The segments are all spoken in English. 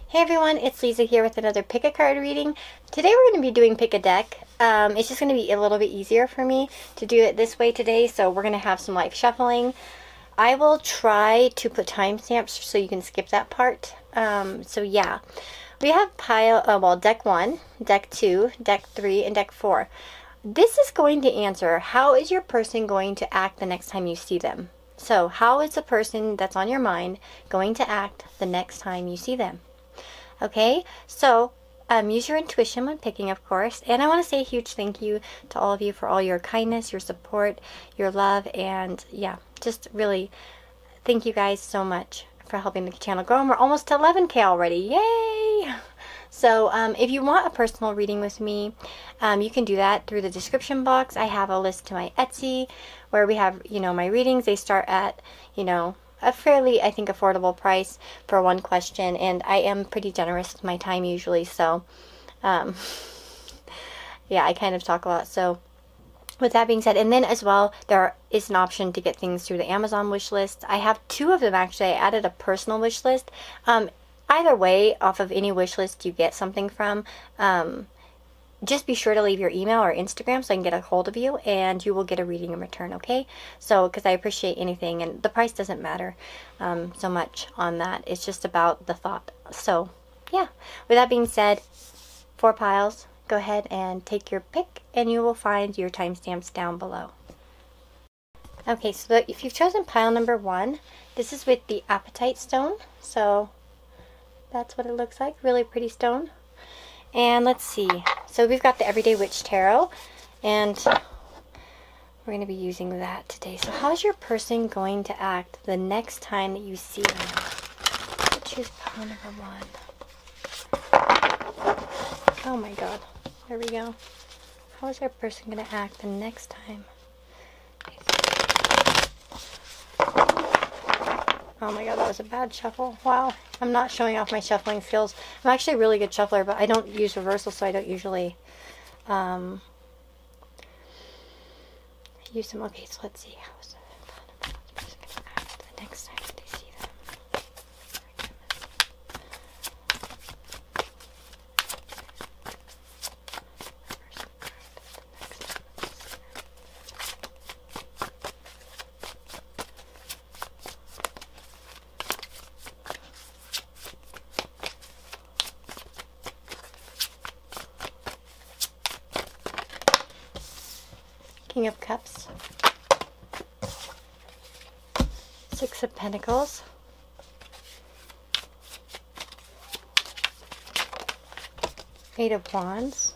Hey everyone, it's Lisa here with another pick a card reading. Today we're going to be doing pick a deck. It's just going to be a little bit easier for me to do it this way today, so we're going to have some live shuffling. I will try to put timestamps so you can skip that part. So yeah, we have deck 1, deck 2, deck 3, and deck 4. This is going to answer, how is your person going to act the next time you see them? So how is the person that's on your mind going to act the next time you see them? Okay, so use your intuition when picking, of course. And I want to say a huge thank you to all of you for all your kindness, your support, your love, and yeah, just really thank you guys so much for helping the channel grow. And we're almost to 11K already. Yay! So if you want a personal reading with me, you can do that through the description box. I have a list to my Etsy where we have, my readings. They start at, a fairly, I think, affordable price for one question, and I am pretty generous with my time usually, so yeah, I kind of talk a lot. So with that being said, and then as well, there is an option to get things through the Amazon wish list. I have 2 of them actually. I added a personal wish list. Either way, off of any wish list you get something from, just be sure to leave your email or Instagram so I can get a hold of you, and you will get a reading in return, okay? So, because I appreciate anything, and the price doesn't matter so much on that. It's just about the thought. So, yeah. With that being said, 4 piles. Go ahead and take your pick, and you will find your timestamps down below. Okay, so if you've chosen pile number 1, this is with the apatite stone. So, that's what it looks like. Really pretty stone. And let's see. So we've got the Everyday Witch Tarot, and we're going to be using that today. So how's your person going to act the next time that you see them? Let's choose pile number 1. Oh my god. There we go. How is our person going to act the next time? Oh my god, that was a bad shuffle. Wow. I'm not showing off my shuffling skills. I'm actually a really good shuffler, but I don't use reversal, so I don't usually use them. Okay, so let's see. How is the person going to act the next time that they see them? King of Cups, 6 of Pentacles, Eight of Wands,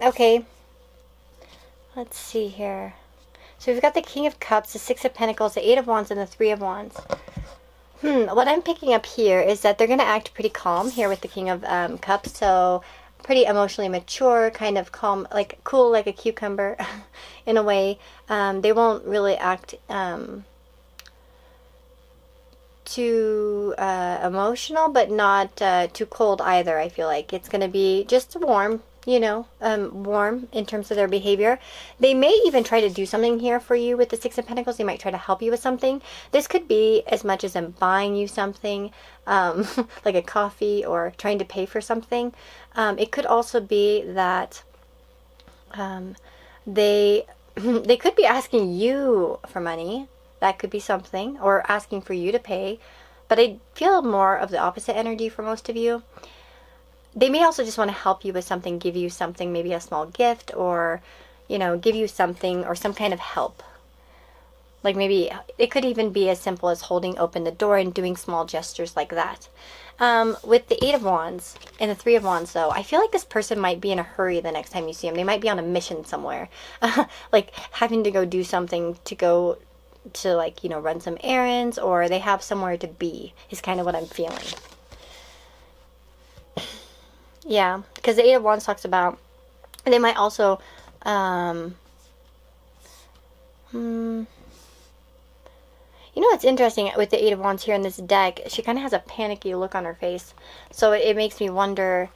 okay, let's see here. So we've got the King of Cups, the 6 of Pentacles, the 8 of Wands, and the 3 of Wands. What I'm picking up here is that they're going to act pretty calm here with the King of Cups. So pretty emotionally mature, kind of calm, like cool like a cucumber in a way. They won't really act too emotional, but not too cold either, I feel like. It's going to be just warm. Warm in terms of their behavior. They may even try to do something here for you with the 6 of Pentacles. They might try to help you with something. This could be as much as them buying you something, like a coffee, or trying to pay for something. It could also be that they could be asking you for money. That could be something, or asking for you to pay. But I feel more of the opposite energy for most of you. They may also just want to help you with something, give you something, maybe a small gift, or, give you something, or some kind of help. Like maybe, it could even be as simple as holding open the door and doing small gestures like that. With the 8 of Wands and the 3 of Wands, though, I feel like this person might be in a hurry the next time you see them. They might be on a mission somewhere. Like having to go do something, to go to, like, run some errands, or they have somewhere to be, is kind of what I'm feeling. Yeah, because the 8 of Wands talks about, they might also, know what's interesting with the Eight of Wands here in this deck? She kind of has a panicky look on her face. So it makes me wonder,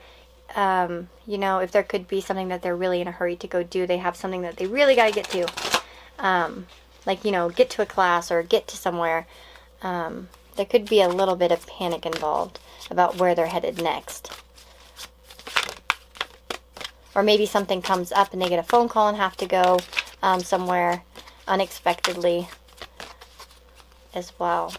you know, if there could be something that they're really in a hurry to go do. They have something that they really got to get to. Like, you know, get to a class or get to somewhere. There could be a little bit of panic involved about where they're headed next. Or maybe something comes up and they get a phone call and have to go somewhere unexpectedly as well.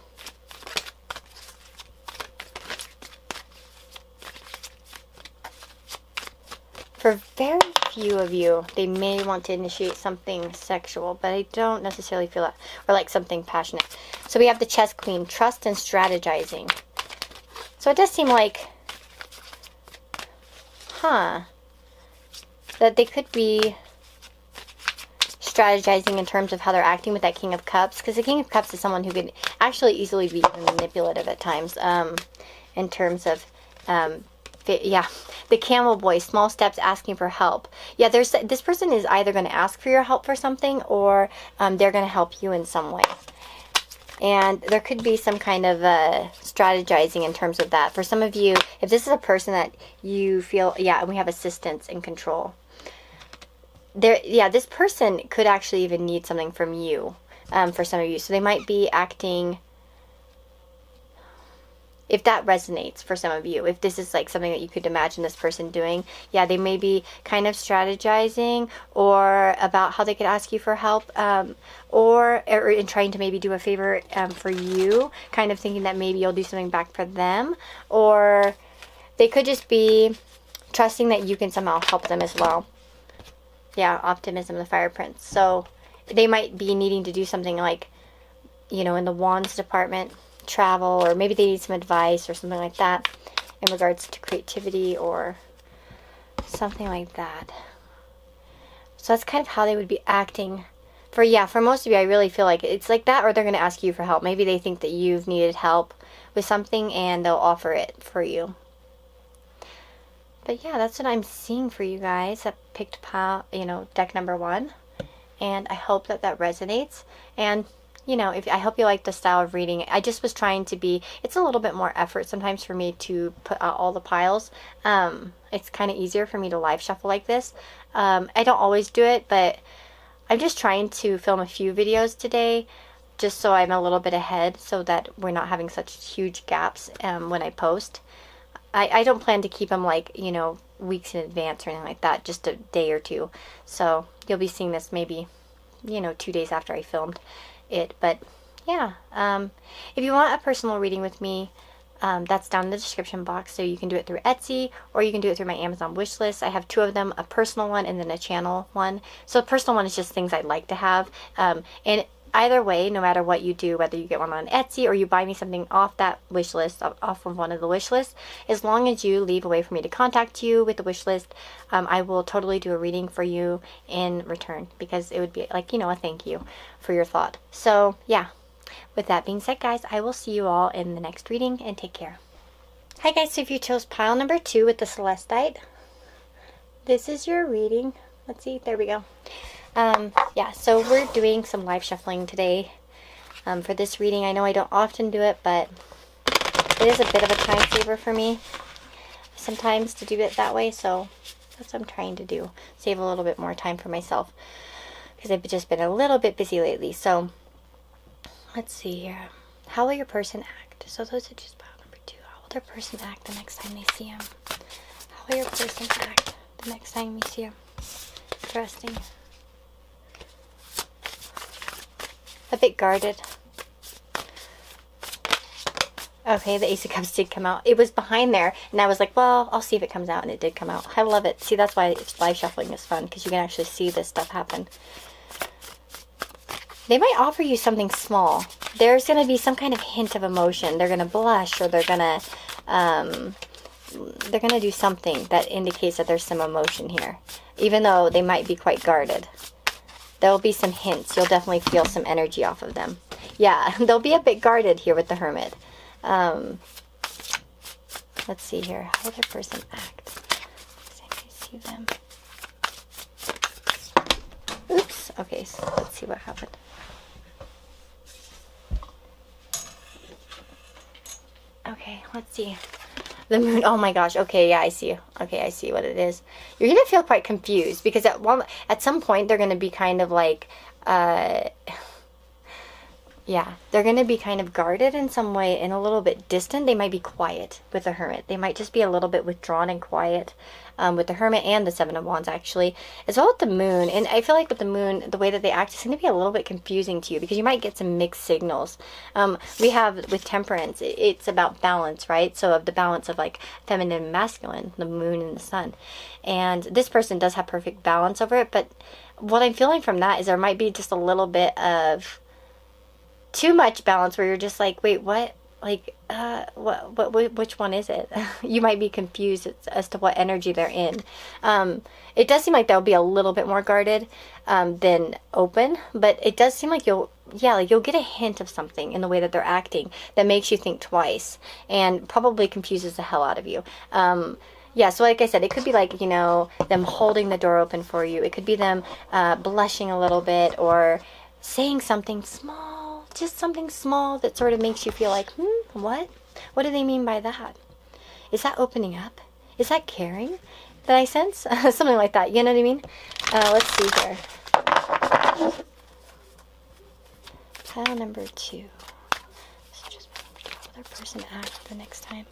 For very few of you, they may want to initiate something sexual, but I don't necessarily feel that, or like something passionate. So we have the Chess Queen, trust and strategizing. So it does seem like, that they could be strategizing in terms of how they're acting with that King of Cups, because the King of Cups is someone who could actually easily be manipulative at times, in terms of, yeah, the Camel Boy, small steps, asking for help. Yeah, this person is either going to ask for your help for something, or they're going to help you in some way. And there could be some kind of strategizing in terms of that. For some of you, if this is a person that you feel, yeah, we have assistance and control. Yeah, this person could actually even need something from you, for some of you. So they might be acting, if that resonates for some of you, if this is like something that you could imagine this person doing, yeah, they may be kind of strategizing or about how they could ask you for help, or in trying to maybe do a favor for you, kind of thinking that maybe you'll do something back for them, or they could just be trusting that you can somehow help them as well. Yeah, optimism, the Fire Prince. So they might be needing to do something like, you know, in the Wands department, travel, or maybe they need some advice or something like that in regards to creativity or something like that. So that's kind of how they would be acting. For most of you, I really feel like it's like that, or they're going to ask you for help. Maybe they think that you've needed help with something and they'll offer it for you. But yeah, that's what I'm seeing for you guys that picked, deck number 1. And I hope that that resonates. And, you know, I hope you like the style of reading. I just was trying to be, it's a little bit more effort sometimes for me to put out all the piles. It's kind of easier for me to live shuffle like this. I don't always do it, but I'm just trying to film a few videos today, just so I'm a little bit ahead, so that we're not having such huge gaps when I post. I don't plan to keep them like, you know, weeks in advance or anything like that, just a day or two. So you'll be seeing this maybe, you know, 2 days after I filmed it. But yeah, if you want a personal reading with me, that's down in the description box. So you can do it through Etsy, or you can do it through my Amazon wish list. I have 2 of them, a personal one and then a channel one. So the personal one is just things I'd like to have. And either way, no matter what you do, whether you get one on Etsy or you buy me something off that wish list, off of one of the wish lists, as long as you leave a way for me to contact you with the wish list, I will totally do a reading for you in return, because it would be like, you know, a thank you for your thought. So yeah, with that being said, guys, I will see you all in the next reading, and take care. Hi guys, so if you chose pile number 2 with the Celestite, this is your reading. Let's see, there we go. Yeah, so we're doing some live shuffling today for this reading. I know I don't often do it, but it is a bit of a time saver for me sometimes to do it that way, so that's what I'm trying to do. Save a little bit more time for myself, because I've just been a little bit busy lately. So let's see here. How will your person act? So those are just pile number 2. How will their person act the next time they see him? How will your person act the next time you see him? Interesting. A bit guarded. Okay, the Ace of Cups did come out. It was behind there, and I was like, well, I'll see if it comes out, and it did come out. I love it. See, that's why live shuffling is fun, because you can actually see this stuff happen. They might offer you something small. There's going to be some kind of hint of emotion. They're going to blush, or they're going to do something that indicates that there's some emotion here, even though they might be quite guarded. There'll be some hints. You'll definitely feel some energy off of them. Yeah, they'll be a bit guarded here with the Hermit. Let's see here. How will their person act? Can you see them? Oops. Okay, so let's see what happened. let's see. The moon. Oh my gosh. Okay, yeah, I see. Okay, I see what it is. You're gonna feel quite confused because at some point they're gonna be kind of like, yeah, they're going to be kind of guarded in some way and a little bit distant. They might be quiet with the Hermit. They might just be a little bit withdrawn and quiet with the Hermit and the Seven of Wands, actually, as well with the Moon. And I feel like with the Moon, the way that they act is going to be a little bit confusing to you because you might get some mixed signals. We have with Temperance, it's about balance, right? So of the balance of like feminine and masculine, the Moon and the Sun. And this person does have perfect balance over it. But what I'm feeling from that is there might be just a little bit of too much balance where you're just like, wait, what? Like, which one is it? You might be confused as to what energy they're in. It does seem like they'll be a little bit more guarded than open, but it does seem like you'll get a hint of something in the way that they're acting that makes you think twice and probably confuses the hell out of you. Yeah, so like I said, it could be like, you know, them holding the door open for you. It could be them blushing a little bit or saying something small. Just something small that sort of makes you feel like, what? What do they mean by that? Is that opening up? Is that caring that I sense? Something like that, you know what I mean? Let's see here. Pile number 2. So just how will their person act the next time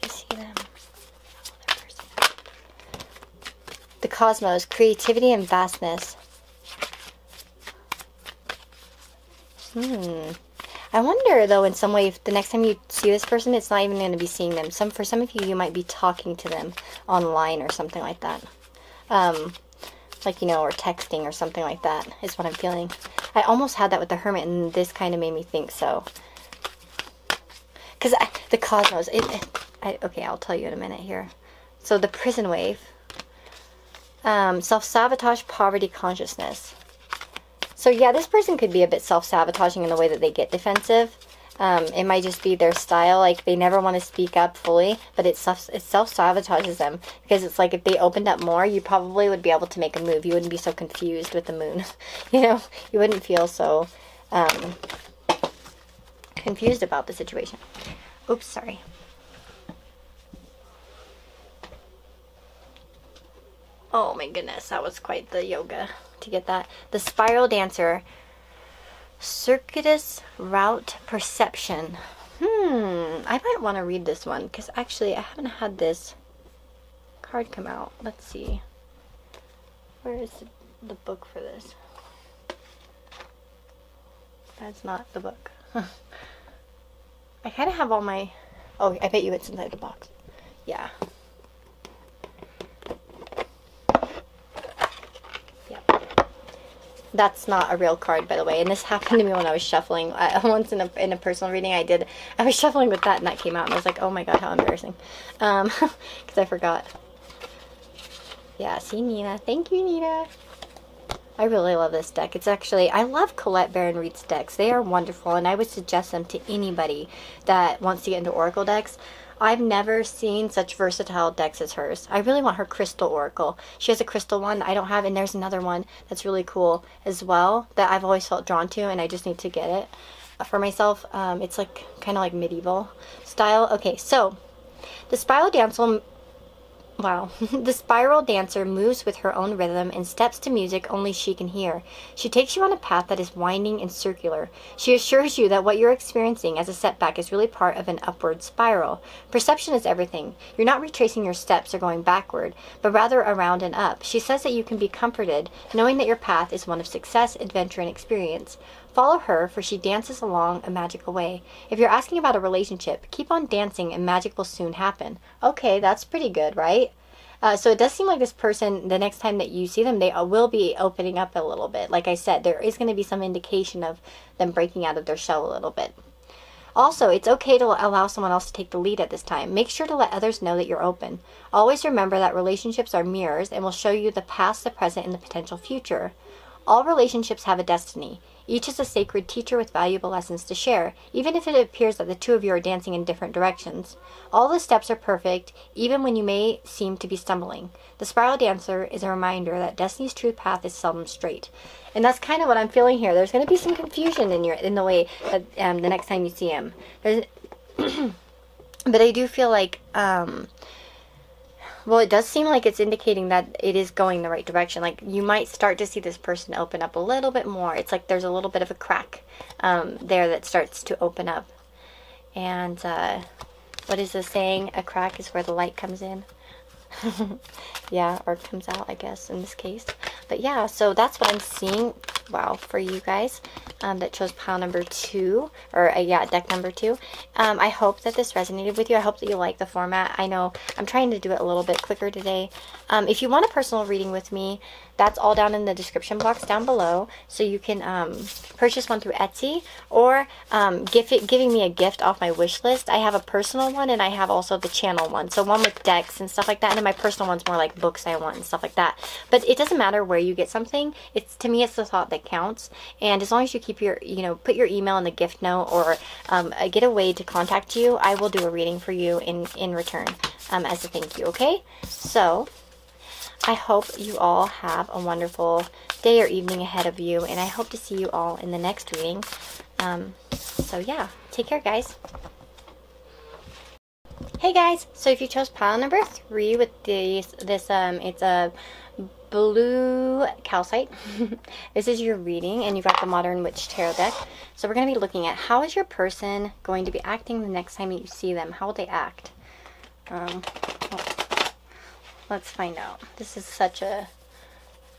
they see them? How will their person act? The Cosmos, creativity and vastness. I wonder, though, in some way, if the next time you see this person, it's not even going to be seeing them. For some of you, you might be talking to them online or something like that. Like, you know, or texting or something like that is what I'm feeling. I almost had that with the Hermit, and this kind of made me think so. Because the Cosmos, okay, I'll tell you in a minute here. So the prison wave, self-sabotage, poverty, consciousness. So yeah, this person could be a bit self-sabotaging in the way that they get defensive. It might just be their style, like they never want to speak up fully, but it self-sabotages them. Because it's like if they opened up more, you probably would be able to make a move. You wouldn't be so confused with the Moon. You know, you wouldn't feel so confused about the situation. Oops, sorry. Oh my goodness, that was quite the yoga to get that. The Spiral Dancer, circuitous route perception. I might want to read this one because actually I haven't had this card come out. Let's see. Where is the book for this? That's not the book. I kind of have all my... Oh, I bet you it's inside the box. Yeah. That's not a real card, by the way. And this happened to me when I was shuffling. Once in a personal reading I was shuffling with that and that came out. And I was like, oh my god, how embarrassing. Because I forgot. Yeah, see, Nina. Thank you, Nina. I really love this deck. It's actually, I love Colette Baron-Reid's decks. They are wonderful, and I would suggest them to anybody that wants to get into Oracle decks. I've never seen such versatile decks as hers. I really want her Crystal Oracle. She has a crystal one I don't have, and there's another one that's really cool as well that I've always felt drawn to, and I just need to get it for myself. It's like kind of like medieval style. Okay, so the Spiral Dancer... Wow. The Spiral Dancer moves with her own rhythm and steps to music only she can hear. She takes you on a path that is winding and circular. She assures you that what you're experiencing as a setback is really part of an upward spiral. Perception is everything. You're not retracing your steps or going backward, but rather around and up. She says that you can be comforted, knowing that your path is one of success, adventure, and experience. Follow her, for she dances along a magical way. If you're asking about a relationship, keep on dancing and magic will soon happen. Okay, that's pretty good, right? So it does seem like this person, the next time that you see them, they will be opening up a little bit. Like I said, there is going to be some indication of them breaking out of their shell a little bit. Also, it's okay to allow someone else to take the lead at this time. Make sure to let others know that you're open. Always remember that relationships are mirrors and will show you the past, the present, and the potential future. All relationships have a destiny. Each is a sacred teacher with valuable lessons to share, even if it appears that the two of you are dancing in different directions. All the steps are perfect, even when you may seem to be stumbling. The Spiral Dancer is a reminder that destiny's true path is seldom straight. And that's kind of what I'm feeling here. There's going to be some confusion in the way that the next time you see him. But I do feel like, well, it does seem like it's indicating that it is going the right direction. Like, you might start to see this person open up a little bit more. It's like there's a little bit of a crack there that starts to open up. And what is the saying? A crack is where the light comes in. Yeah, or comes out, I guess, in this case. But yeah, so that's what I'm seeing. Wow, for you guys that chose pile number 2, or yeah, deck number 2. I hope that this resonated with you. I hope that you like the format. I know I'm trying to do it a little bit quicker today. If you want a personal reading with me, that's all down in the description box down below. So you can purchase one through Etsy, or giving me a gift off my wish list. I have a personal one, and I have also the channel one. So one with decks and stuff like that, and then my personal one's more like books I want and stuff like that. But it doesn't matter where you get something. It's, to me, it's the thought that counts. And as long as you keep your, put your email in the gift note, or get a way to contact you, I will do a reading for you in return as a thank you. Okay, so I hope you all have a wonderful day or evening ahead of you, and I hope to see you all in the next reading. So yeah, take care, guys. Hey guys, so if you chose pile number 3 with it's a blue calcite. This is your reading, and you've got the Modern Witch Tarot deck. So we're going to be looking at how is your person going to be acting the next time you see them. How will they act? Let's find out. This is such a...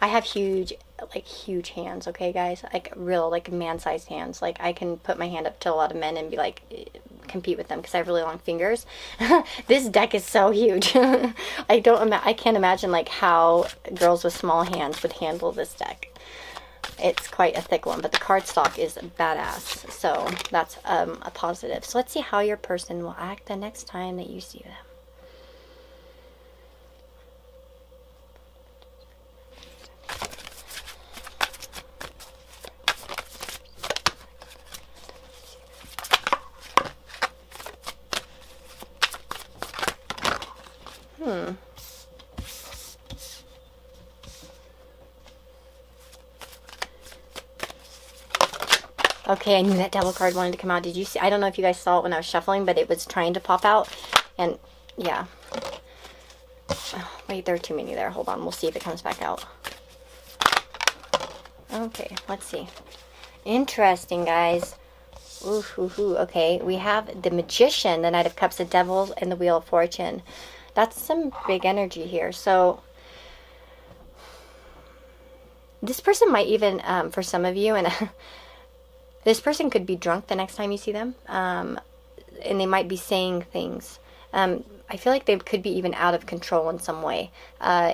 I have huge hands, okay, guys? Like, real, like, man-sized hands. Like, I can put my hand up to a lot of men and be like, compete with them because I have really long fingers. This deck is so huge. I can't imagine, like, how girls with small hands would handle this deck. It's quite a thick one, but the cardstock is badass. So, that's a positive. So, let's see how your person will act the next time that you see them. Okay, I knew that devil card wanted to come out. Did you see? I don't know if you guys saw it when I was shuffling, but it was trying to pop out. And, yeah. Oh, wait, there are too many there. Hold on. We'll see if it comes back out. Okay, let's see. Interesting, guys. Ooh, ooh, ooh. Okay, we have the Magician, the Knight of Cups, the Devil, and the Wheel of Fortune. That's some big energy here. So, this person might even, for some of you, and this person could be drunk the next time you see them, and they might be saying things. I feel like they could be even out of control in some way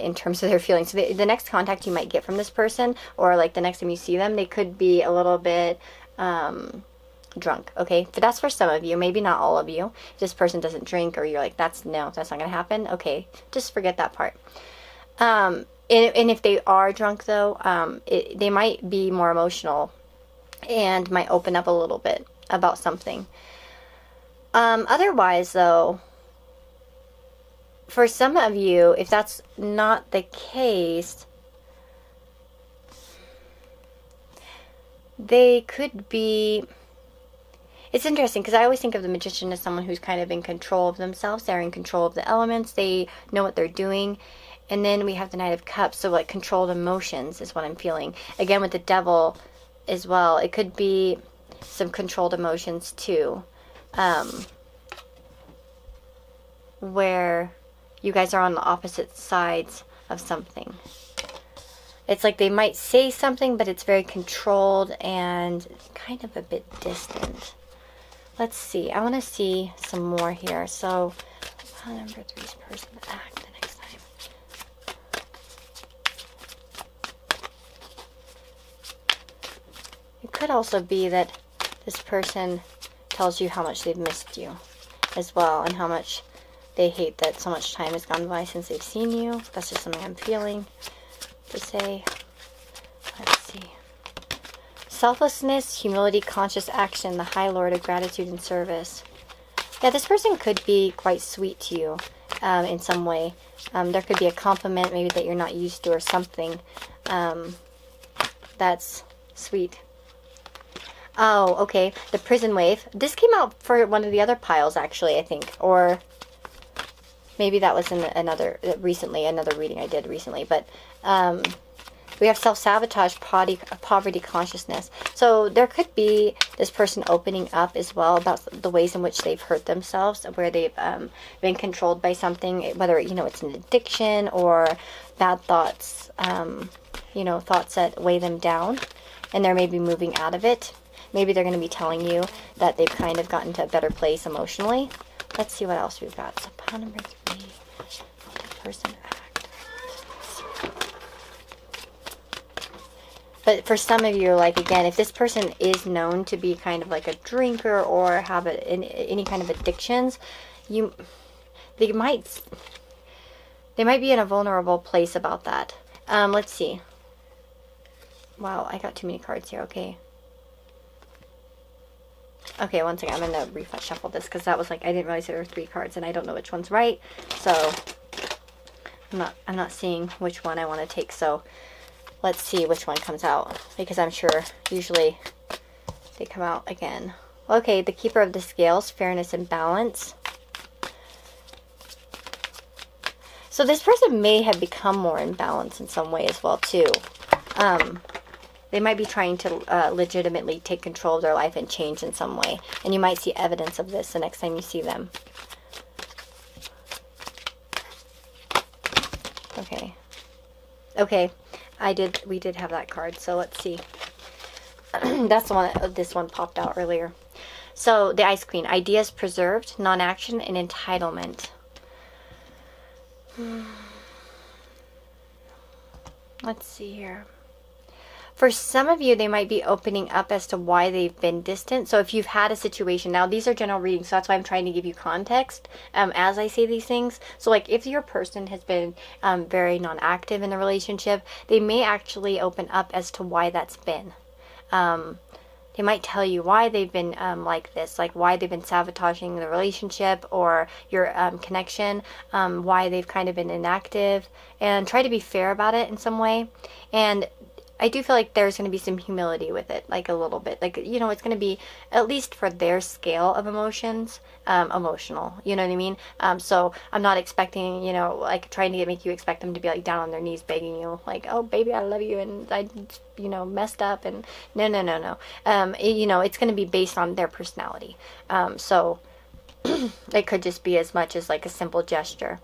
in terms of their feelings. So the next contact you might get from this person, or like the next time you see them, they could be a little bit drunk, okay? But that's for some of you, maybe not all of you. If this person doesn't drink, or you're like, that's not going to happen, okay, just forget that part. And if they are drunk, though, they might be more emotional and might open up a little bit about something. Otherwise, though, for some of you, if that's not the case, they could be... It's interesting because I always think of the Magician as someone who's kind of in control of themselves. They're in control of the elements. They know what they're doing. And then we have the Knight of Cups. So, like, controlled emotions is what I'm feeling. Again, with the Devil as well, it could be some controlled emotions too, where you guys are on the opposite sides of something. It's like they might say something, but it's very controlled and kind of a bit distant. Let's see. I want to see some more here. So, how number 3's person act the next time? It could also be that this person tells you how much they've missed you as well, and how much they hate that so much time has gone by since they've seen you. That's just something I'm feeling to say. Let's see. Selflessness, humility, conscious action, the High Lord of gratitude and service. Yeah, this person could be quite sweet to you in some way. There could be a compliment maybe that you're not used to, or something that's sweet. Oh, okay. The prison wave. This came out for one of the other piles, actually, I think. Or maybe that was in another reading I did recently. But we have self-sabotage, poverty consciousness. So there could be this person opening up as well about the ways in which they've hurt themselves, where they've been controlled by something, whether, you know, it's an addiction or bad thoughts, you know, thoughts that weigh them down, and they're maybe moving out of it. Maybe they're going to be telling you that they've kind of gotten to a better place emotionally. Let's see what else we've got. So pile number 3, the person act. But for some of you, like, again, if this person is known to be kind of like a drinker or have any kind of addictions, they might be in a vulnerable place about that. Let's see. Wow, I got too many cards here. Okay. Okay, one second. I'm going to reshuffle this because that was like, I didn't realize there were 3 cards and I don't know which one's right. So I'm not seeing which one I want to take. So let's see which one comes out, because I'm sure usually they come out again. Okay, the Keeper of the Scales, fairness and balance. So this person may have become more in balance in some way as well too. They might be trying to legitimately take control of their life and change in some way. And you might see evidence of this the next time you see them. Okay. Okay. We did have that card. So let's see. That's the one, this one popped out earlier. So the Ice Queen. Ideas preserved, non-action, and entitlement. Let's see here. For some of you, they might be opening up as to why they've been distant. So if you've had a situation, now these are general readings, so that's why I'm trying to give you context as I say these things. So like if your person has been very non-active in the relationship, they may actually open up as to why that's been. They might tell you why they've been like this, like why they've been sabotaging the relationship or your connection, why they've kind of been inactive, and try to be fair about it in some way. And I do feel like there's going to be some humility with it, like a little bit. Like, you know, it's going to be, at least for their scale of emotions, emotional. You know what I mean? So I'm not expecting, you know, like trying to make you expect them to be like down on their knees begging you, like, oh, baby, I love you, and I, you know, messed up. And no. You know, it's going to be based on their personality. So it could just be as much as like a simple gesture.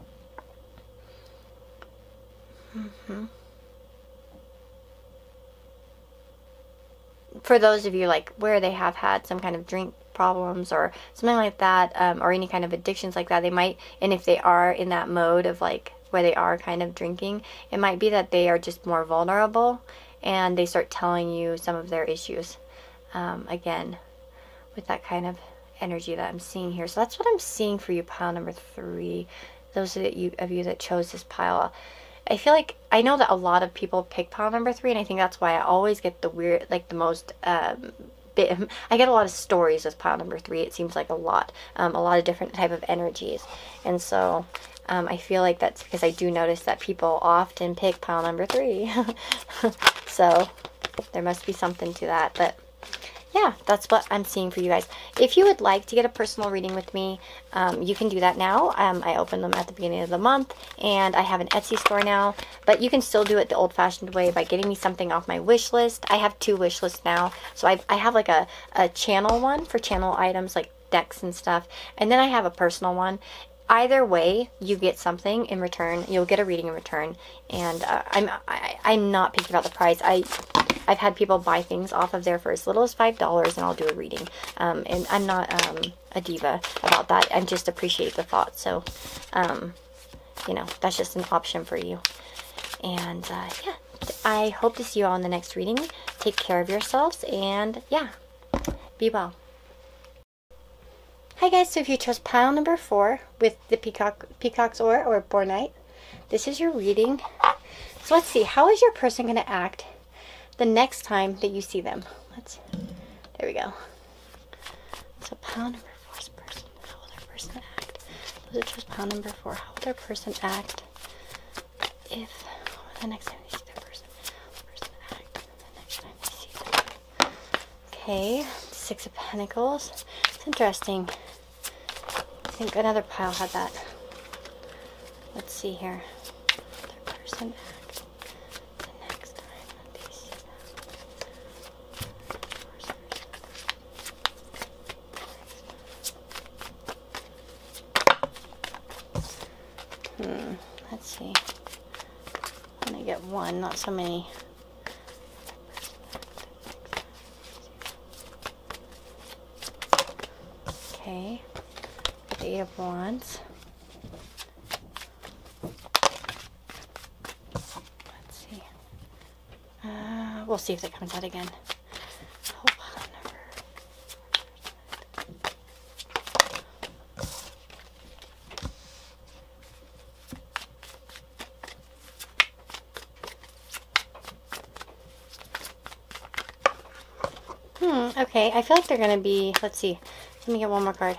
For those of you like where they have had some kind of drink problems or something like that, or any kind of addictions like that, they might, and if they are in that mode of like where they are kind of drinking, it might be that they are just more vulnerable and they start telling you some of their issues, again, with that kind of energy that I'm seeing here. So that's what I'm seeing for you, pile number 3. Those of you that chose this pile. I feel like, I know that a lot of people pick pile number 3, and I think that's why I always get the weird, like the most, I get a lot of stories with pile number 3. It seems like a lot of different type of energies. And so, I feel like that's because I do notice that people often pick pile number 3. So, there must be something to that, but yeah, that's what I'm seeing for you guys. If you would like to get a personal reading with me, you can do that now. I open them at the beginning of the month, and I have an Etsy store now, but you can still do it the old-fashioned way by getting me something off my wish list. I have 2 wish lists now. So I have like a channel one for channel items like decks and stuff, and then I have a personal one. Either way, you get something in return. You'll get a reading in return, and I'm not picky about the price. I've had people buy things off of there for as little as $5, and I'll do a reading. And I'm not a diva about that. I just appreciate the thought. So, you know, that's just an option for you. And yeah, I hope to see you all in the next reading. Take care of yourselves, and yeah, be well. Hi guys, so if you chose pile number 4 with the Peacock's Oar or Bornite, this is your reading. So let's see, how is your person going to act the next time that you see them? There we go. So pile number 4's person, how will their person act? Those that chose pile number 4, how will their person act if the next time they see their person? How will the person act the next time they see them? Okay, Six of Pentacles. It's interesting. I think another pile had that. Let's see here. Other person act the next time that they see that. Let's see. I'm gonna get one, not so many. Okay. The Eight of Wands. Let's see. We'll see if that comes out again. Hold on. Okay, I feel like they're going to be, let's see, let me get one more card.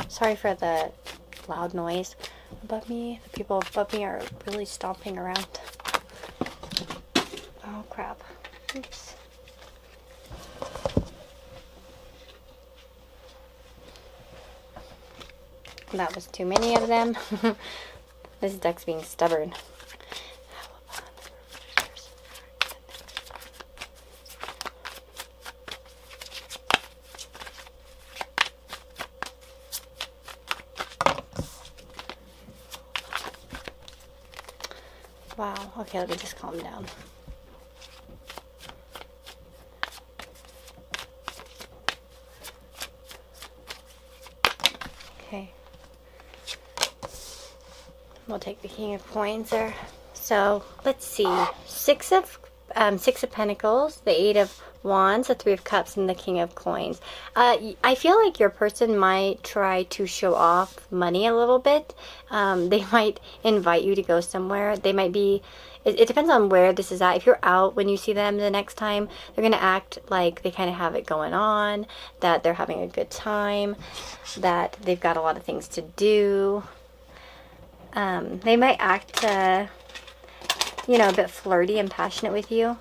Sorry for the loud noise above me. The people above me are really stomping around. Oh, crap. Oops. That was too many of them. This deck's being stubborn. Wow. Okay, let me just calm down. Okay. We'll take the King of Coins there. So let's see. Six of Pentacles, the Eight of Wands, the Three of Cups, and the King of Coins. I feel like your person might try to show off money a little bit. They might invite you to go somewhere. They might be, it depends on where this is at. If you're out when you see them the next time, they're going to act like they kind of have it going on, that they're having a good time, that they've got a lot of things to do. They might act, you know, a bit flirty and passionate with you.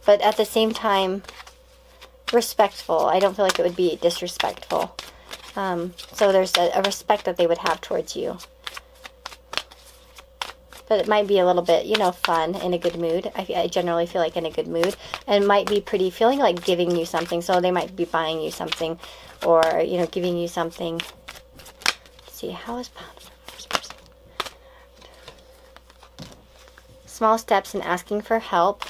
But at the same time, respectful. I don't feel like it would be disrespectful. So there's a respect that they would have towards you. But it might be a little bit, you know, fun, in a good mood. I generally feel like in a good mood. And it might be pretty, feeling like giving you something. So they might be buying you something or, you know, giving you something. Let's see, how is Pound for first person? Small steps in asking for help.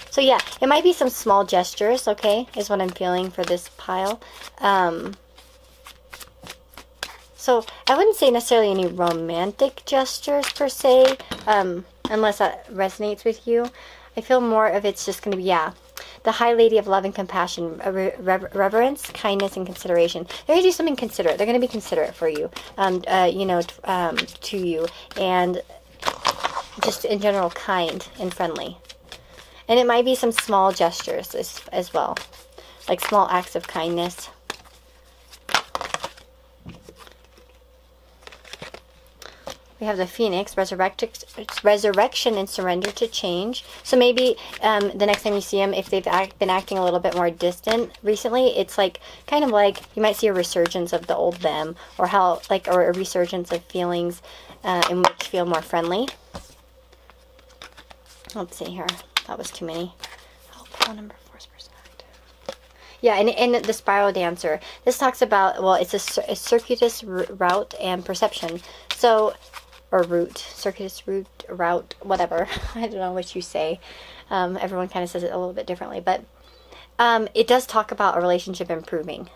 So yeah, it might be some small gestures, okay, is what I'm feeling for this pile. So I wouldn't say necessarily any romantic gestures per se, unless that resonates with you. I feel more of it's just going to be, yeah, the High Lady of Love and Compassion, reverence, kindness, and consideration. They're going to do something considerate. They're going to be considerate for you, you know, to you, and just in general kind and friendly. And it might be some small gestures as well, like small acts of kindness. We have the Phoenix, resurrection and surrender to change. So maybe the next time you see them, if they've been acting a little bit more distant recently, it's like kind of like you might see a resurgence of the old them, or how like, or a resurgence of feelings in which you feel more friendly. Let's see here. That was too many. Oh, pile number 4 is person act. Yeah, and the Spiral Dancer. This talks about, well, it's a circuitous route and perception. So, or route, circuitous route, whatever. I don't know what you say. Everyone kind of says it a little bit differently, but it does talk about a relationship improving,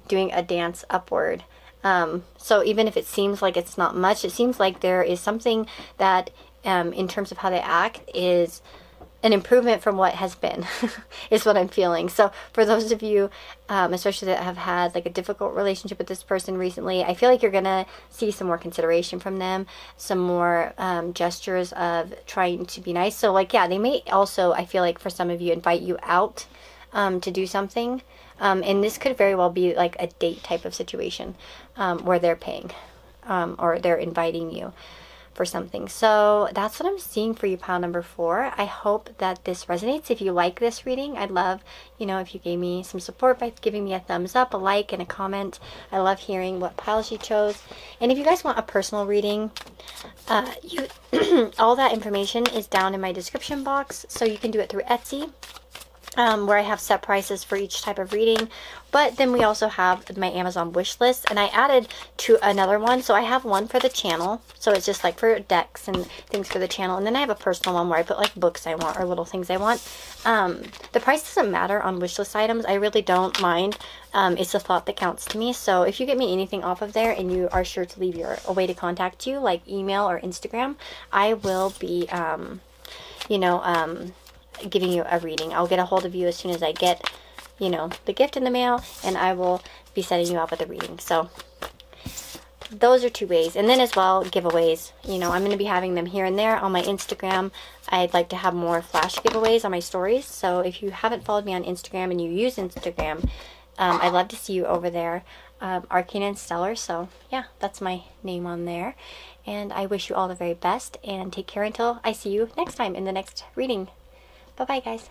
doing a dance upward. So even if it seems like it's not much, it seems like there is something that, in terms of how they act, is an improvement from what has been, is what I'm feeling. So for those of you, especially that have had like a difficult relationship with this person recently, I feel like you're going to see some more consideration from them, some more gestures of trying to be nice. So like, yeah, they may also, I feel like for some of you, invite you out to do something. And this could very well be like a date type of situation where they're paying or they're inviting you. for something. So that's what I'm seeing for you, pile number 4. I hope that this resonates. If you like this reading, I'd love, you know, if you gave me some support by giving me a thumbs up, a like, and a comment. I love hearing what piles you chose. And if you guys want a personal reading, all that information is down in my description box, so you can do it through Etsy. Where I have set prices for each type of reading. But then we also have my Amazon wish list, and I added to another one. So I have one for the channel, so it's just like for decks and things for the channel, and then I have a personal one where I put like books I want or little things I want. The price doesn't matter on wish list items. I really don't mind. It's the thought that counts to me. So if you get me anything off of there and you are sure to leave a way to contact you, like email or Instagram, I will be giving you a reading. I'll get a hold of you as soon as I get, you know, the gift in the mail, and I will be setting you up with a reading. So those are 2 ways. And then as well, giveaways. You know, I'm going to be having them here and there on my Instagram. I'd like to have more flash giveaways on my stories. So if you haven't followed me on Instagram and you use Instagram, I'd love to see you over there. Arcane and Stellar. So yeah, that's my name on there. And I wish you all the very best, and take care until I see you next time in the next reading. Bye-bye, guys.